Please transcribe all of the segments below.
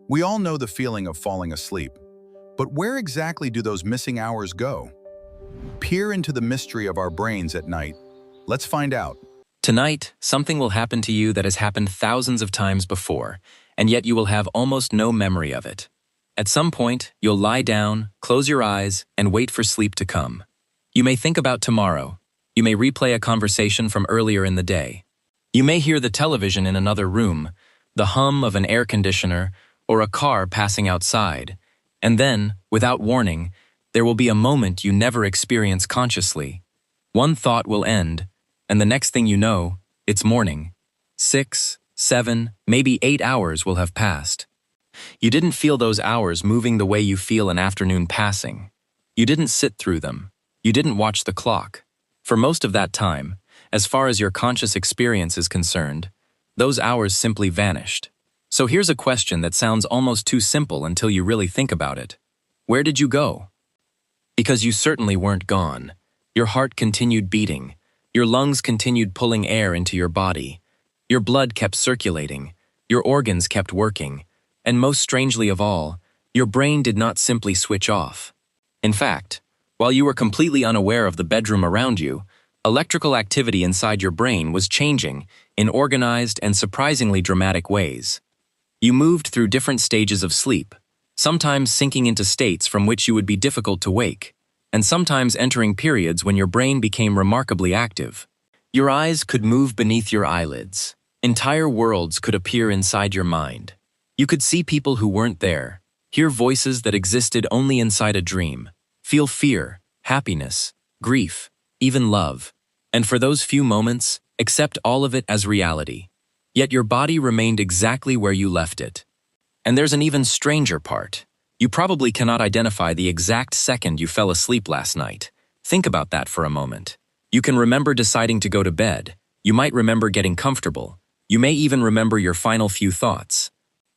We all know the feeling of falling asleep, but where exactly do those missing hours go? Peer into the mystery of our brains at night. Let's find out. Tonight, something will happen to you that has happened thousands of times before, and yet you will have almost no memory of it. At some point, you'll lie down, close your eyes, and wait for sleep to come. You may think about tomorrow. You may replay a conversation from earlier in the day. You may hear the television in another room, the hum of an air conditioner, or a car passing outside. And then, without warning, there will be a moment you never experience consciously. One thought will end, and the next thing you know, it's morning. 6, 7, maybe 8 hours will have passed. You didn't feel those hours moving the way you feel an afternoon passing. You didn't sit through them. You didn't watch the clock. For most of that time, as far as your conscious experience is concerned, those hours simply vanished. So here's a question that sounds almost too simple until you really think about it. Where did you go? Because you certainly weren't gone. Your heart continued beating. Your lungs continued pulling air into your body. Your blood kept circulating. Your organs kept working. And most strangely of all, your brain did not simply switch off. In fact, while you were completely unaware of the bedroom around you, electrical activity inside your brain was changing in organized and surprisingly dramatic ways. You moved through different stages of sleep, sometimes sinking into states from which you would be difficult to wake, and sometimes entering periods when your brain became remarkably active. Your eyes could move beneath your eyelids. Entire worlds could appear inside your mind. You could see people who weren't there, hear voices that existed only inside a dream, feel fear, happiness, grief, even love, and for those few moments, accept all of it as reality. Yet your body remained exactly where you left it. And there's an even stranger part. You probably cannot identify the exact second you fell asleep last night. Think about that for a moment. You can remember deciding to go to bed. You might remember getting comfortable. You may even remember your final few thoughts.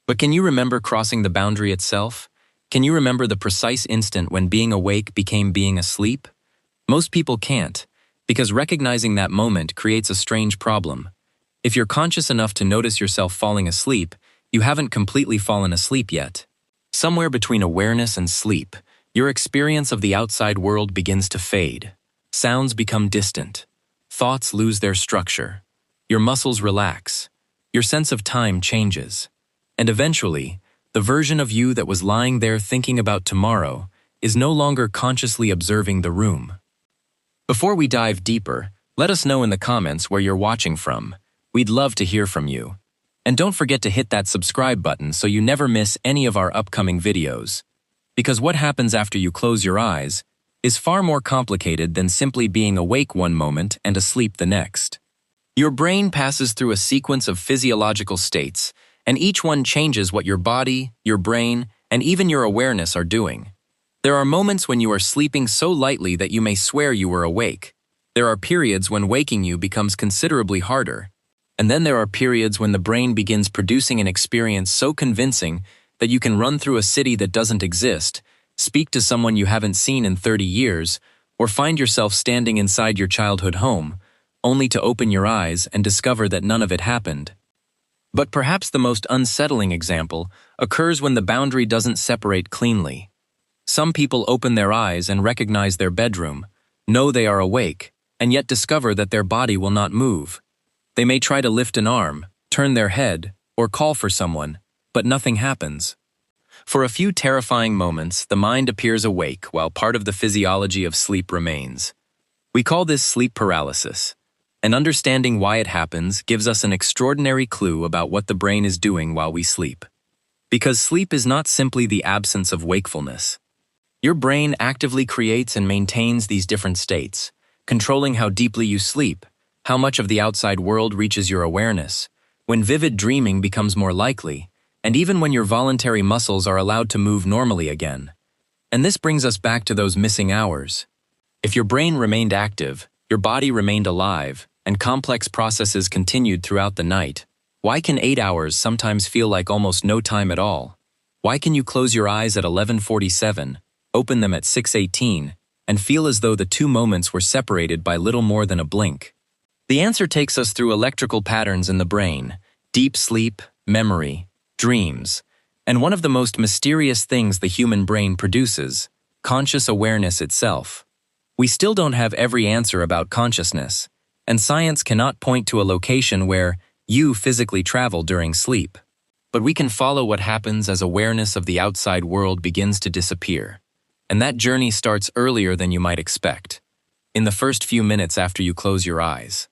But can you remember crossing the boundary itself? Can you remember the precise instant when being awake became being asleep? Most people can't, because recognizing that moment creates a strange problem. If you're conscious enough to notice yourself falling asleep, you haven't completely fallen asleep yet. Somewhere between awareness and sleep, your experience of the outside world begins to fade. Sounds become distant. Thoughts lose their structure. Your muscles relax. Your sense of time changes. And eventually, the version of you that was lying there thinking about tomorrow is no longer consciously observing the room. Before we dive deeper, let us know in the comments where you're watching from. We'd love to hear from you. And don't forget to hit that subscribe button so you never miss any of our upcoming videos. Because what happens after you close your eyes is far more complicated than simply being awake one moment and asleep the next. Your brain passes through a sequence of physiological states, and each one changes what your body, your brain, and even your awareness are doing. There are moments when you are sleeping so lightly that you may swear you were awake. There are periods when waking you becomes considerably harder. And then there are periods when the brain begins producing an experience so convincing that you can run through a city that doesn't exist, speak to someone you haven't seen in 30 years, or find yourself standing inside your childhood home, only to open your eyes and discover that none of it happened. But perhaps the most unsettling example occurs when the boundary doesn't separate cleanly. Some people open their eyes and recognize their bedroom, know they are awake, and yet discover that their body will not move. They may try to lift an arm, turn their head, or call for someone, but nothing happens. For a few terrifying moments, the mind appears awake while part of the physiology of sleep remains. We call this sleep paralysis, and understanding why it happens gives us an extraordinary clue about what the brain is doing while we sleep. Because sleep is not simply the absence of wakefulness. Your brain actively creates and maintains these different states, controlling how deeply you sleep, how much of the outside world reaches your awareness, when vivid dreaming becomes more likely, and even when your voluntary muscles are allowed to move normally again. And this brings us back to those missing hours. If your brain remained active, your body remained alive, and complex processes continued throughout the night, why can 8 hours sometimes feel like almost no time at all? Why can you close your eyes at 11:47, open them at 6:18, and feel as though the two moments were separated by little more than a blink? The answer takes us through electrical patterns in the brain, deep sleep, memory, dreams, And one of the most mysterious things the human brain produces, conscious awareness itself. We still don't have every answer about consciousness, and science cannot point to a location where you physically travel during sleep. But we can follow what happens as awareness of the outside world begins to disappear. And that journey starts earlier than you might expect, in the first few minutes after you close your eyes.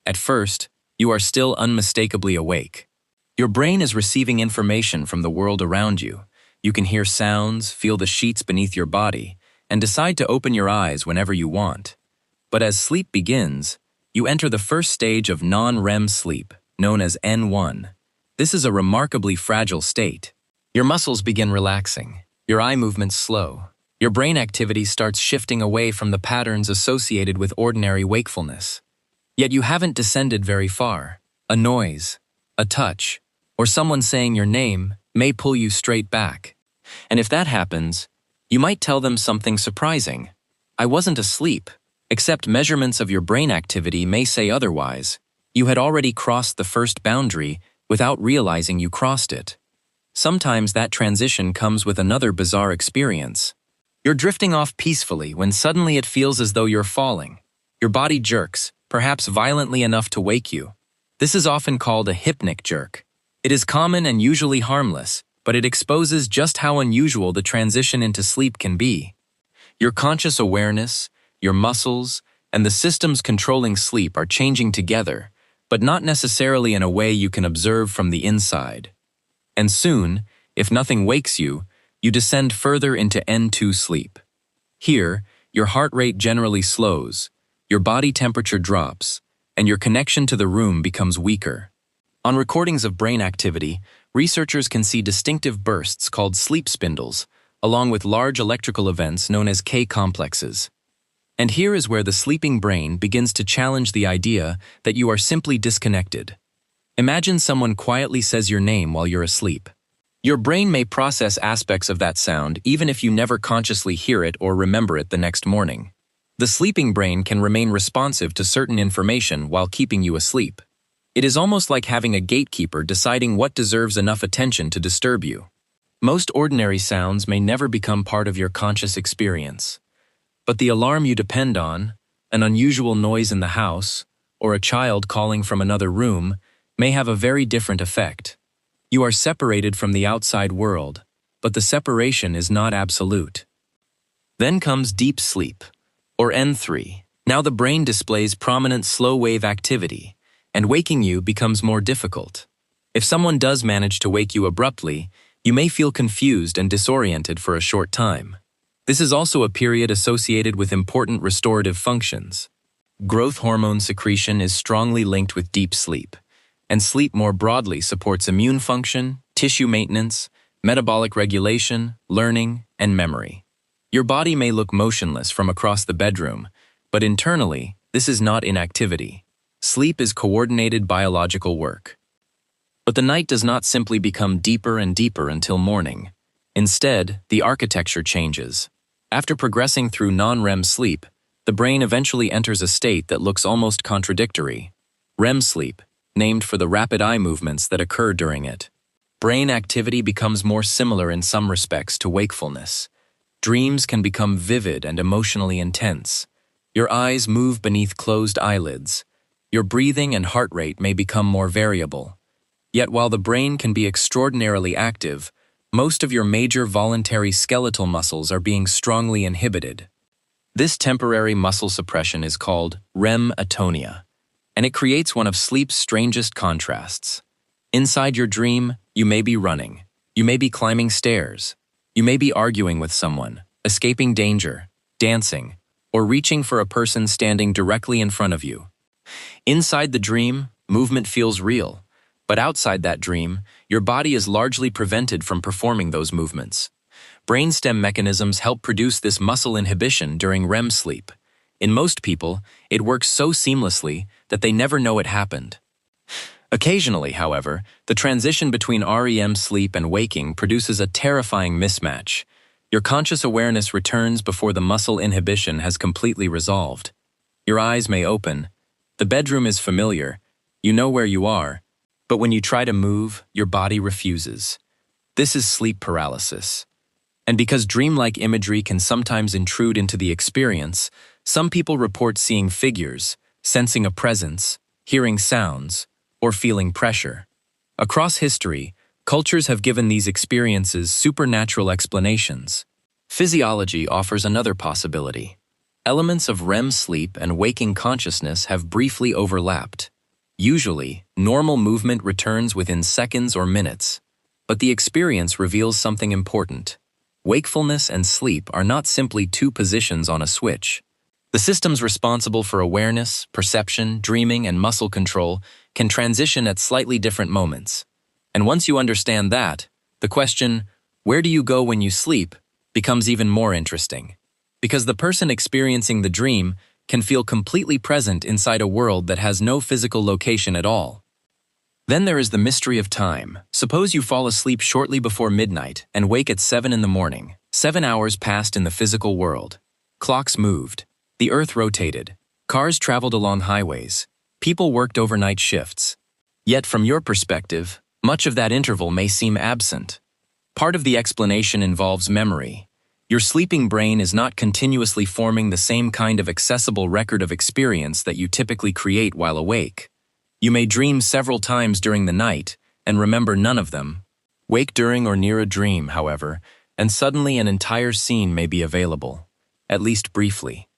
At first, you are still unmistakably awake. Your brain is receiving information from the world around you. You can hear sounds, feel the sheets beneath your body, and decide to open your eyes whenever you want. But as sleep begins, you enter the first stage of non-REM sleep, known as N1. This is a remarkably fragile state. Your muscles begin relaxing, your eye movements slow. Your brain activity starts shifting away from the patterns associated with ordinary wakefulness. Yet you haven't descended very far. A noise, a touch, or someone saying your name may pull you straight back. And if that happens, you might tell them something surprising. I wasn't asleep, except measurements of your brain activity may say otherwise. You had already crossed the first boundary without realizing you crossed it. Sometimes that transition comes with another bizarre experience. You're drifting off peacefully when suddenly it feels as though you're falling. Your body jerks, perhaps violently enough to wake you. This is often called a hypnic jerk. It is common and usually harmless, but it exposes just how unusual the transition into sleep can be. Your conscious awareness, your muscles, and the systems controlling sleep are changing together, but not necessarily in a way you can observe from the inside. And soon, if nothing wakes you, you descend further into N2 sleep. Here, your heart rate generally slows, your body temperature drops, and your connection to the room becomes weaker. On recordings of brain activity, researchers can see distinctive bursts called sleep spindles, along with large electrical events known as K-complexes. And here is where the sleeping brain begins to challenge the idea that you are simply disconnected. Imagine someone quietly says your name while you're asleep. Your brain may process aspects of that sound even if you never consciously hear it or remember it the next morning. The sleeping brain can remain responsive to certain information while keeping you asleep. It is almost like having a gatekeeper deciding what deserves enough attention to disturb you. Most ordinary sounds may never become part of your conscious experience. But the alarm you depend on, an unusual noise in the house, or a child calling from another room, may have a very different effect. You are separated from the outside world, but the separation is not absolute. Then comes deep sleep, or N3. Now the brain displays prominent slow-wave activity, and waking you becomes more difficult. If someone does manage to wake you abruptly, you may feel confused and disoriented for a short time. This is also a period associated with important restorative functions. Growth hormone secretion is strongly linked with deep sleep, and sleep more broadly supports immune function, tissue maintenance, metabolic regulation, learning, and memory. Your body may look motionless from across the bedroom, but internally, this is not inactivity. Sleep is coordinated biological work. But the night does not simply become deeper and deeper until morning. Instead, the architecture changes. After progressing through non-REM sleep, the brain eventually enters a state that looks almost contradictory. REM sleep, named for the rapid eye movements that occur during it. Brain activity becomes more similar in some respects to wakefulness. Dreams can become vivid and emotionally intense. Your eyes move beneath closed eyelids. Your breathing and heart rate may become more variable. Yet while the brain can be extraordinarily active, most of your major voluntary skeletal muscles are being strongly inhibited. This temporary muscle suppression is called REM atonia, and it creates one of sleep's strangest contrasts. Inside your dream, you may be running, you may be climbing stairs, you may be arguing with someone, escaping danger, dancing, or reaching for a person standing directly in front of you. Inside the dream, movement feels real, but outside that dream, your body is largely prevented from performing those movements. Brainstem mechanisms help produce this muscle inhibition during REM sleep. In most people, it works so seamlessly that they never know it happened. Occasionally, however, the transition between REM sleep and waking produces a terrifying mismatch. Your conscious awareness returns before the muscle inhibition has completely resolved. Your eyes may open. The bedroom is familiar. You know where you are. But when you try to move, your body refuses. This is sleep paralysis. And because dreamlike imagery can sometimes intrude into the experience, some people report seeing figures, sensing a presence, hearing sounds, or feeling pressure. Across history, cultures have given these experiences supernatural explanations. Physiology offers another possibility. Elements of REM sleep and waking consciousness have briefly overlapped. Usually, normal movement returns within seconds or minutes, but the experience reveals something important. Wakefulness and sleep are not simply two positions on a switch. The systems responsible for awareness, perception, dreaming, and muscle control can transition at slightly different moments. And once you understand that, the question, where do you go when you sleep, becomes even more interesting. Because the person experiencing the dream can feel completely present inside a world that has no physical location at all. Then there is the mystery of time. Suppose you fall asleep shortly before midnight and wake at 7 in the morning. 7 hours passed in the physical world. Clocks moved. The earth rotated. Cars traveled along highways. People worked overnight shifts. Yet from your perspective, much of that interval may seem absent. Part of the explanation involves memory. Your sleeping brain is not continuously forming the same kind of accessible record of experience that you typically create while awake. You may dream several times during the night and remember none of them. Wake during or near a dream, however, and suddenly an entire scene may be available, at least briefly.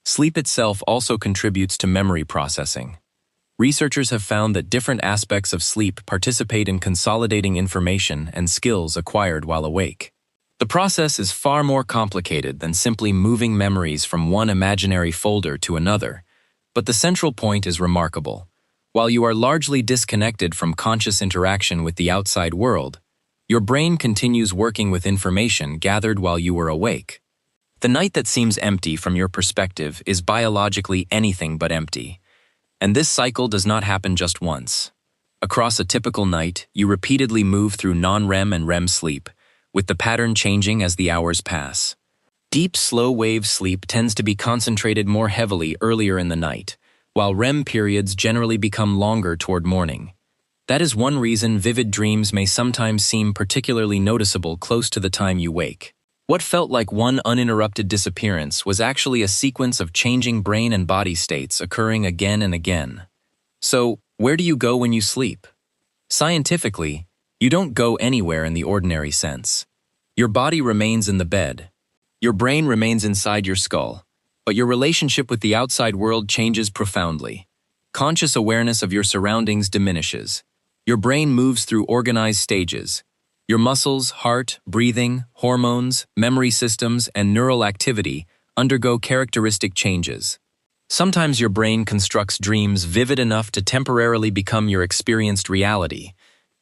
Sleep itself also contributes to memory processing. Researchers have found that different aspects of sleep participate in consolidating information and skills acquired while awake. The process is far more complicated than simply moving memories from one imaginary folder to another, but the central point is remarkable. While you are largely disconnected from conscious interaction with the outside world, your brain continues working with information gathered while you were awake. The night that seems empty from your perspective is biologically anything but empty. And this cycle does not happen just once. Across a typical night, you repeatedly move through non-REM and REM sleep, with the pattern changing as the hours pass. Deep, slow-wave sleep tends to be concentrated more heavily earlier in the night, while REM periods generally become longer toward morning. That is one reason vivid dreams may sometimes seem particularly noticeable close to the time you wake. What felt like one uninterrupted disappearance was actually a sequence of changing brain and body states occurring again and again. So, where do you go when you sleep? Scientifically, you don't go anywhere in the ordinary sense. Your body remains in the bed. Your brain remains inside your skull. But your relationship with the outside world changes profoundly. Conscious awareness of your surroundings diminishes. Your brain moves through organized stages. Your muscles, heart, breathing, hormones, memory systems, and neural activity undergo characteristic changes. Sometimes your brain constructs dreams vivid enough to temporarily become your experienced reality.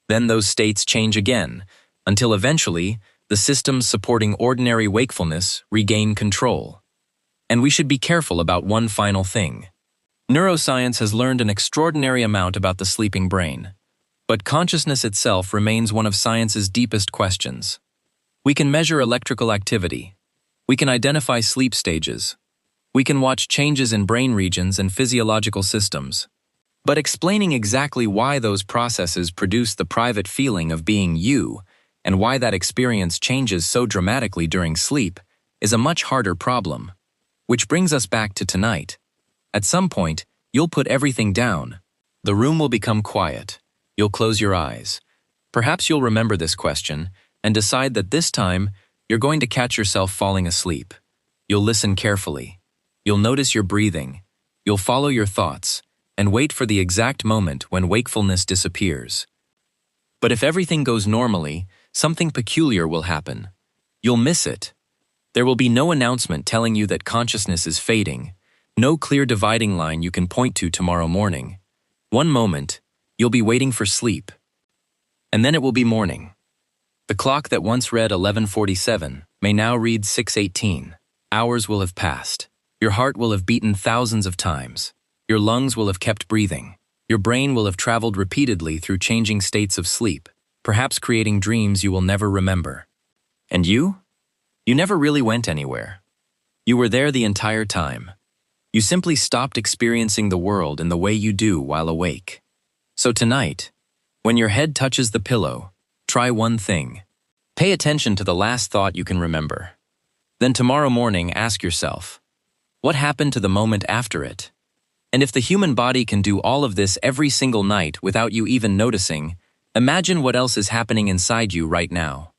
Then those states change again, until eventually, the systems supporting ordinary wakefulness regain control. And we should be careful about one final thing. Neuroscience has learned an extraordinary amount about the sleeping brain. But consciousness itself remains one of science's deepest questions. We can measure electrical activity. We can identify sleep stages. We can watch changes in brain regions and physiological systems. But explaining exactly why those processes produce the private feeling of being you, and why that experience changes so dramatically during sleep, is a much harder problem. Which brings us back to tonight. At some point, you'll put everything down. The room will become quiet. You'll close your eyes. Perhaps you'll remember this question and decide that this time, you're going to catch yourself falling asleep. You'll listen carefully. You'll notice your breathing. You'll follow your thoughts and wait for the exact moment when wakefulness disappears. But if everything goes normally, something peculiar will happen. You'll miss it. There will be no announcement telling you that consciousness is fading, no clear dividing line you can point to tomorrow morning. One moment, you'll be waiting for sleep. And then it will be morning. The clock that once read 11:47 may now read 6:18. Hours will have passed. Your heart will have beaten thousands of times. Your lungs will have kept breathing. Your brain will have traveled repeatedly through changing states of sleep, perhaps creating dreams you will never remember. And you? You never really went anywhere. You were there the entire time. You simply stopped experiencing the world in the way you do while awake. So tonight, when your head touches the pillow, try one thing. Pay attention to the last thought you can remember. Then tomorrow morning, ask yourself, what happened to the moment after it? And if the human body can do all of this every single night without you even noticing, imagine what else is happening inside you right now.